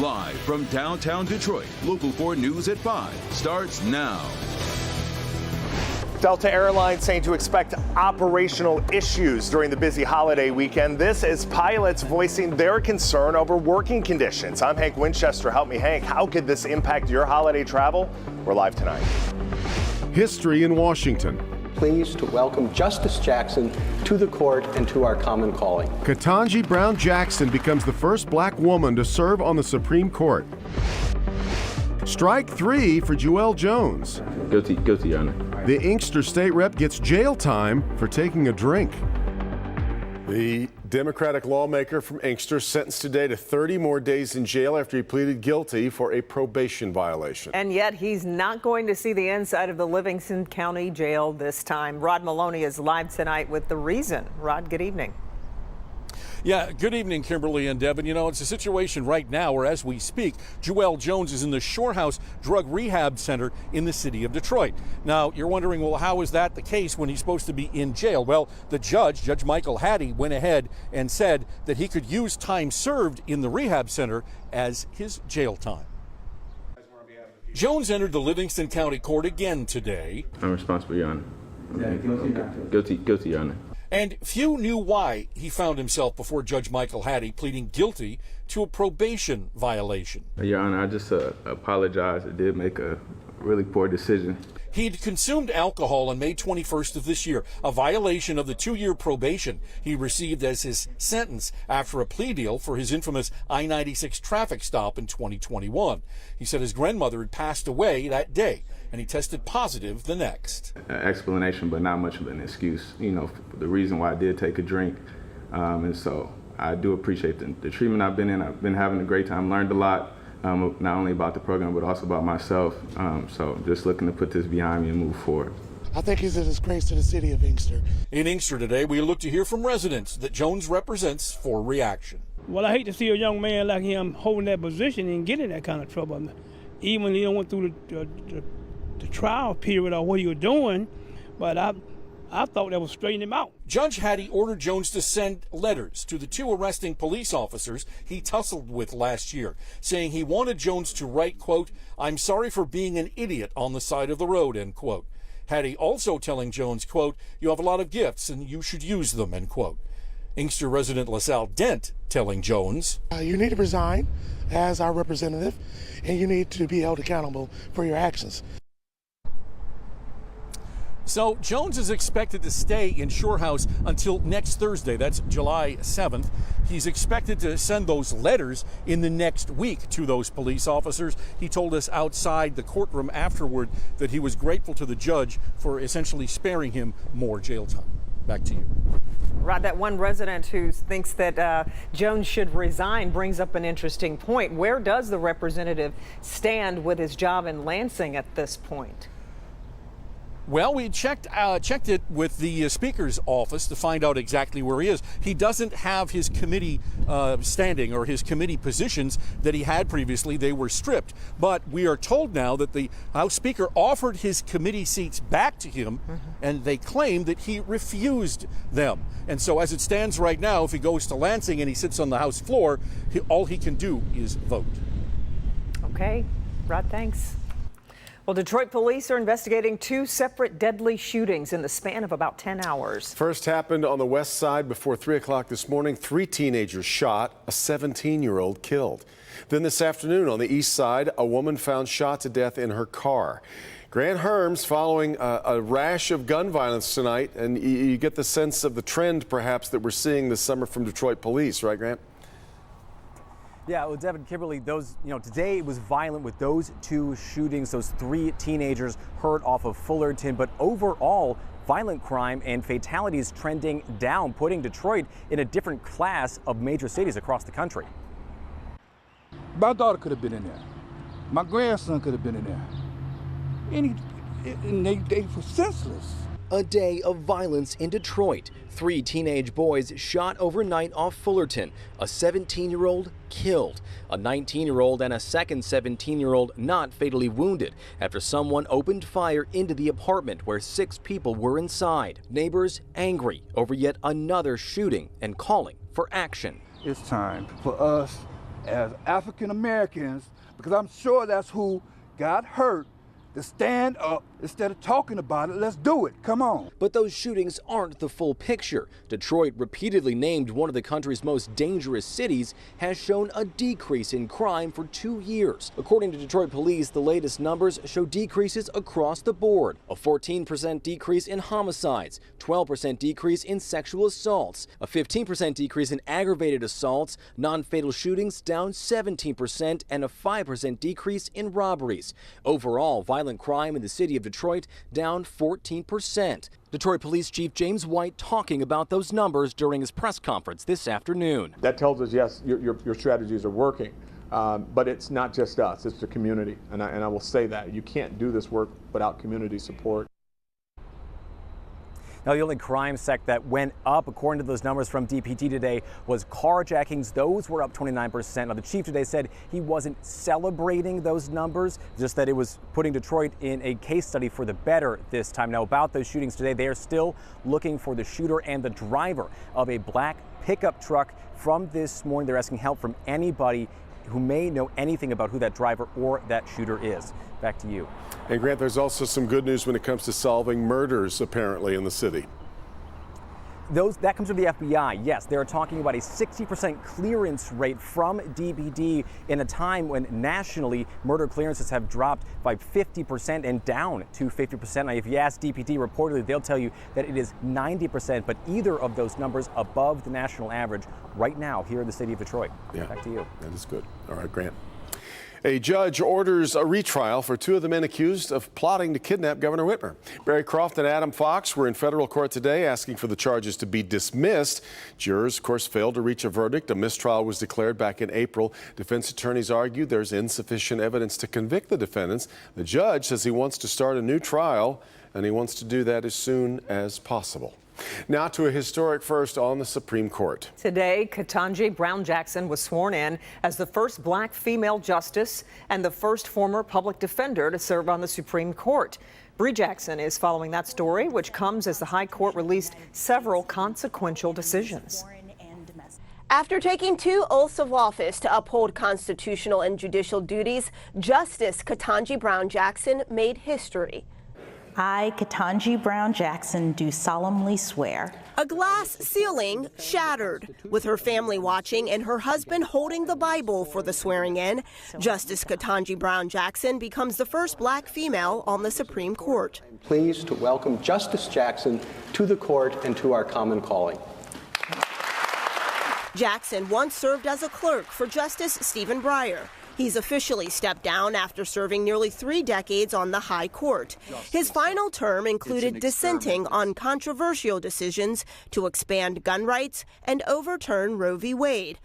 Live from downtown Detroit, Local 4 News at 5 starts now. Delta Airlines saying to expect operational issues during the busy holiday weekend. This is pilots voicing their concern over working conditions. I'm Hank Winchester. Help me, Hank. How could this impact your holiday travel? We're live tonight. History in Washington. Pleased to welcome Justice Jackson to the court and to our common calling. Ketanji Brown Jackson becomes the first black woman to serve on the Supreme Court. Strike 3 for Joelle Jones. Guilty, Your Honor. The Inkster state rep gets jail time for taking a drink. The Democratic lawmaker from Inkster sentenced today to 30 more days in jail after he pleaded guilty for a probation violation. And yet he's not going to see the inside of the Livingston County Jail this time. Rod Maloney is live tonight with the reason. Rod, good evening. Yeah, good evening, Kimberly and Devin. You know, it's a situation right now where, as we speak, Joelle Jones is in the Shore House Drug Rehab Center in the city of Detroit. Now, you're wondering, well, how is that the case when he's supposed to be in jail? Well, the judge, Judge Michael Hattie, went ahead and said that he could use time served in the rehab center as his jail time. Jones entered the Livingston County Court again today. I'm responsible, Your Honor. Guilty, Your Honor. And few knew why he found himself before Judge Michael Hattie pleading guilty to a probation violation. Your Honor, I just apologize. I did make a really poor decision. He'd consumed alcohol on May 21st of this year, a violation of the 2-year probation he received as his sentence after a plea deal for his infamous I-96 traffic stop in 2021. He said his grandmother had passed away that day, and he tested positive the next. Explanation, but not much of an excuse, you know, for the reason why I did take a drink. And so I do appreciate the treatment I've been in. I've been having a great time, learned a lot. Not only about the program, but also about myself. So just looking to put this behind me and move forward. I think he's a disgrace to the city of Inkster. In Inkster today, we look to hear from residents that Jones represents for reaction. Well, I hate to see a young man like him holding that position and getting that kind of trouble. Even when he went through the trial period of what he was doing, but I thought that would straighten him out. Judge Hattie ordered Jones to send letters to the 2 arresting police officers he tussled with last year, saying he wanted Jones to write, quote, "I'm sorry for being an idiot on the side of the road," end quote. Hattie also telling Jones, quote, "You have a lot of gifts and you should use them," end quote. Inkster resident LaSalle Dent telling Jones, You need to resign as our representative, and you need to be held accountable for your actions. So Jones is expected to stay in Shore House until next Thursday. That's July 7th. He's expected to send those letters in the next week to those police officers. He told us outside the courtroom afterward that he was grateful to the judge for essentially sparing him more jail time. Back to you. Rod, that one resident who thinks that Jones should resign brings up an interesting point. Where does the representative stand with his job in Lansing at this point? Well, we checked it with the Speaker's office to find out exactly where he is. He doesn't have his committee standing or his committee positions that he had previously. They were stripped. But we are told now that the House Speaker offered his committee seats back to him, and they claim that he refused them. And so as it stands right now, if he goes to Lansing and he sits on the House floor, all he can do is vote. Okay. Rod, thanks. Well, Detroit police are investigating 2 separate deadly shootings in the span of about 10 hours. First happened on the west side before 3 o'clock this morning. 3 teenagers shot, a 17-year-old killed. Then this afternoon on the east side, a woman found shot to death in her car. Grant Herms following a rash of gun violence tonight, and you get the sense of the trend perhaps that we're seeing this summer from Detroit police, right, Grant? Yeah, well, Devin, Kimberly, today it was violent with those 2 shootings, those 3 teenagers hurt off of Fullerton. But overall, violent crime and fatalities trending down, putting Detroit in a different class of major cities across the country. My daughter could have been in there. My grandson could have been in there. And they were senseless. A day of violence in Detroit. 3 teenage boys shot overnight off Fullerton. A 17-year-old killed. A 19-year-old and a second 17-year-old not fatally wounded after someone opened fire into the apartment where 6 people were inside. Neighbors angry over yet another shooting and calling for action. It's time for us as African Americans, because I'm sure that's who got hurt, to stand up instead of talking about it. Let's do it. Come on. But those shootings aren't the full picture. Detroit, repeatedly named one of the country's most dangerous cities, has shown a decrease in crime for 2 years. According to Detroit police, the latest numbers show decreases across the board. A 14% decrease in homicides, 12% decrease in sexual assaults, a 15% decrease in aggravated assaults, non-fatal shootings down 17%, and a 5% decrease in robberies. Overall, violent crime in the city of Detroit down 14%. Detroit Police Chief James White talking about those numbers during his press conference this afternoon. That tells us, yes, your strategies are working, but it's not just us, it's the community. And I will say that. You can't do this work without community support. Now, the only crime sect that went up, according to those numbers from DPT today, was carjackings. Those were up 29%. Now, the chief today said he wasn't celebrating those numbers, just that it was putting Detroit in a case study for the better this time. Now, about those shootings today, they are still looking for the shooter and the driver of a black pickup truck from this morning. They're asking help from anybody who may know anything about who that driver or that shooter is. Back to you. And Grant, there's also some good news when it comes to solving murders, apparently, in the city. That comes from the FBI. Yes, they're talking about a 60% clearance rate from DPD in a time when nationally murder clearances have dropped by 50% and down to 50%. Now, if you ask DPD reportedly, they'll tell you that it is 90%, but either of those numbers above the national average right now here in the city of Detroit. Yeah, back to you. That is good. All right, Grant. A judge orders a retrial for two of the men accused of plotting to kidnap Governor Whitmer. Barry Croft and Adam Fox were in federal court today asking for the charges to be dismissed. Jurors, of course, failed to reach a verdict. A mistrial was declared back in April. Defense attorneys argued there's insufficient evidence to convict the defendants. The judge says he wants to start a new trial, and he wants to do that as soon as possible. Now to a historic first on the Supreme Court. Today, Ketanji Brown Jackson was sworn in as the first black female justice and the first former public defender to serve on the Supreme Court. Bree Jackson is following that story, which comes as the High Court released several consequential decisions. After taking 2 oaths of office to uphold constitutional and judicial duties, Justice Ketanji Brown Jackson made history. I, Ketanji Brown Jackson, do solemnly swear. A glass ceiling shattered. With her family watching and her husband holding the Bible for the swearing in, Justice Ketanji Brown Jackson becomes the first black female on the Supreme Court. I'm pleased to welcome Justice Jackson to the court and to our common calling. Jackson once served as a clerk for Justice Stephen Breyer. He's officially stepped down after serving nearly 3 decades on the High Court. His final term included dissenting on controversial decisions to expand gun rights and overturn Roe v. Wade.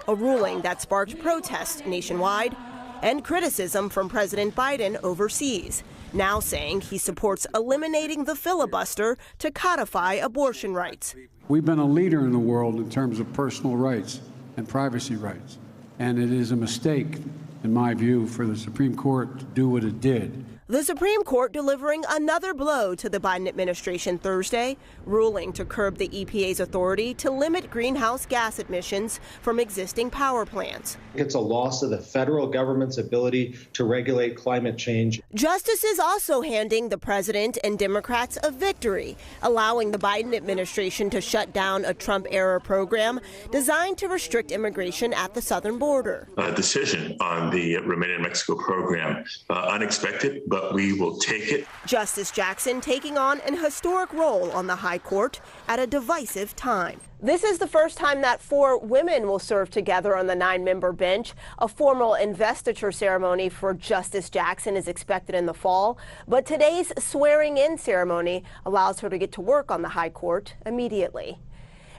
A ruling that sparked protests nationwide and criticism from President Biden overseas, now saying he supports eliminating the filibuster to codify abortion rights. We've been a leader in the world in terms of personal rights and privacy rights. And it is a mistake, in my view, for the Supreme Court to do what it did. The Supreme Court delivering another blow to the Biden administration Thursday, ruling to curb the EPA's authority to limit greenhouse gas emissions from existing power plants. It's a loss of the federal government's ability to regulate climate change. Justices also handing the president and Democrats a victory, allowing the Biden administration to shut down a Trump-era program designed to restrict immigration at the southern border. A decision on the Remain in Mexico program, unexpected, but we will take it. Justice Jackson taking on an historic role on the High Court at a divisive time. This is the first time that 4 women will serve together on the 9-member bench. A formal investiture ceremony for Justice Jackson is expected in the fall, but today's swearing-in ceremony allows her to get to work on the High Court immediately.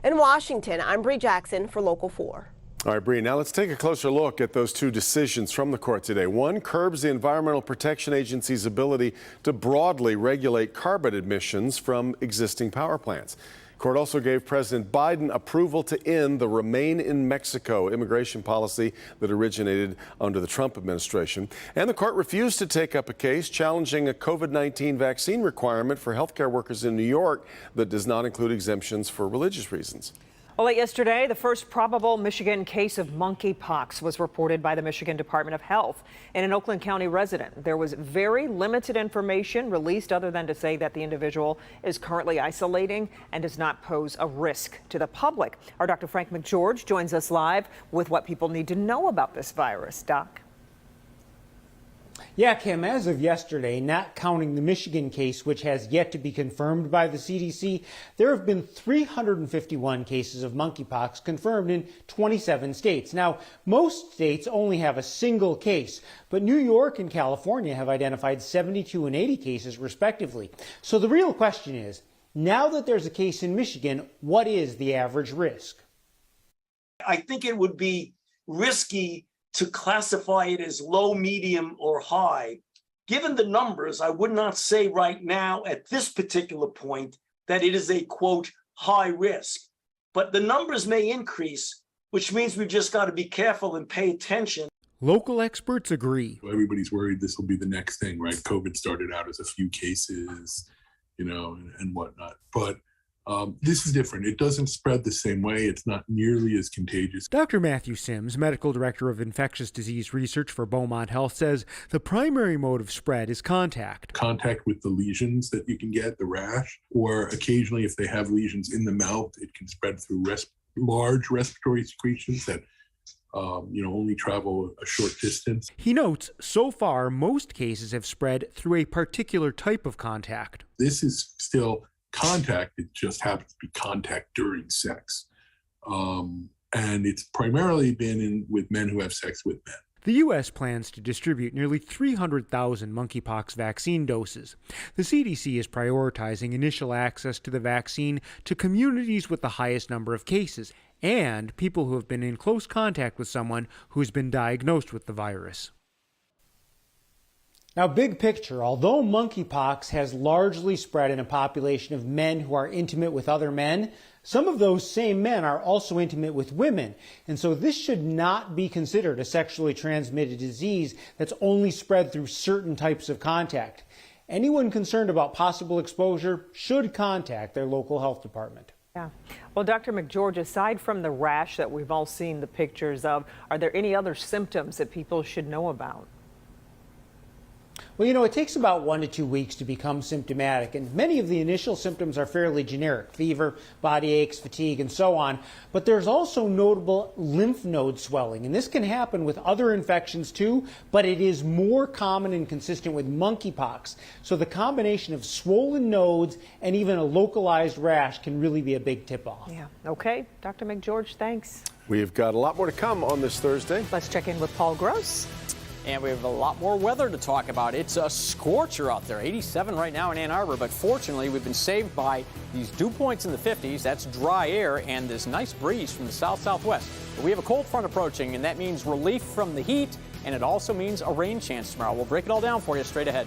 In Washington, I'm Bree Jackson for Local 4. All right, Bree, now let's take a closer look at those 2 decisions from the court today. One curbs the Environmental Protection Agency's ability to broadly regulate carbon emissions from existing power plants. The court also gave President Biden approval to end the Remain in Mexico immigration policy that originated under the Trump administration. And the court refused to take up a case challenging a COVID-19 vaccine requirement for healthcare workers in New York that does not include exemptions for religious reasons. Well, late yesterday, the first probable Michigan case of monkeypox was reported by the Michigan Department of Health in an Oakland County resident. There was very limited information released other than to say that the individual is currently isolating and does not pose a risk to the public. Our Dr. Frank McGeorge joins us live with what people need to know about this virus. Doc? Yeah, Kim, as of yesterday, not counting the Michigan case, which has yet to be confirmed by the CDC, there have been 351 cases of monkeypox confirmed in 27 states. Now, most states only have a single case, but New York and California have identified 72 and 80 cases respectively. So the real question is, now that there's a case in Michigan, what is the average risk? I think it would be risky to classify it as low, medium, or high. Given the numbers, I would not say right now at this particular point that it is a, quote, high risk. But the numbers may increase, which means we've just got to be careful and pay attention. Local experts agree. Everybody's worried this will be the next thing, right? COVID started out as a few cases, and whatnot. But this is different. It doesn't spread the same way. It's not nearly as contagious. Dr. Matthew Sims, medical director of infectious disease research for Beaumont Health, says the primary mode of spread is contact. Contact with the lesions that you can get, the rash, or occasionally if they have lesions in the mouth, it can spread through large respiratory secretions that only travel a short distance. He notes, so far, most cases have spread through a particular type of contact. This is still contact. It just happens to be contact during sex. And it's primarily been with men who have sex with men. The U.S. plans to distribute nearly 300,000 monkeypox vaccine doses. The CDC is prioritizing initial access to the vaccine to communities with the highest number of cases and people who have been in close contact with someone who has been diagnosed with the virus. Now, big picture, although monkeypox has largely spread in a population of men who are intimate with other men, some of those same men are also intimate with women. And so this should not be considered a sexually transmitted disease that's only spread through certain types of contact. Anyone concerned about possible exposure should contact their local health department. Yeah. Well, Dr. McGeorge, aside from the rash that we've all seen the pictures of, are there any other symptoms that people should know about? Well, it takes about 1 to 2 weeks to become symptomatic, and many of the initial symptoms are fairly generic: fever, body aches, fatigue, and so on. But there's also notable lymph node swelling, and this can happen with other infections too, but it is more common and consistent with monkeypox. So the combination of swollen nodes and even a localized rash can really be a big tip-off. Yeah. Okay. Dr. McGeorge, thanks. We've got a lot more to come on this Thursday. Let's check in with Paul Gross. And we have a lot more weather to talk about. It's a scorcher out there, 87 right now in Ann Arbor, but fortunately we've been saved by these dew points in the 50s. That's dry air and this nice breeze from the south-southwest. But we have a cold front approaching, and that means relief from the heat, and it also means a rain chance tomorrow. We'll break it all down for you straight ahead.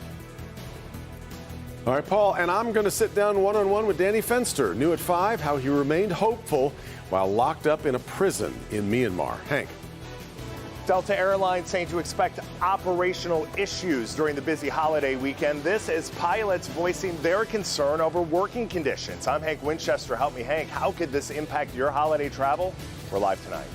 All right, Paul, and I'm going to sit down one-on-one with Danny Fenster. New at 5, how he remained hopeful while locked up in a prison in Myanmar. Hank. Delta Airlines saying to expect operational issues during the busy holiday weekend. This is pilots voicing their concern over working conditions. I'm Hank Winchester. Help me, Hank. How could this impact your holiday travel? We're live tonight.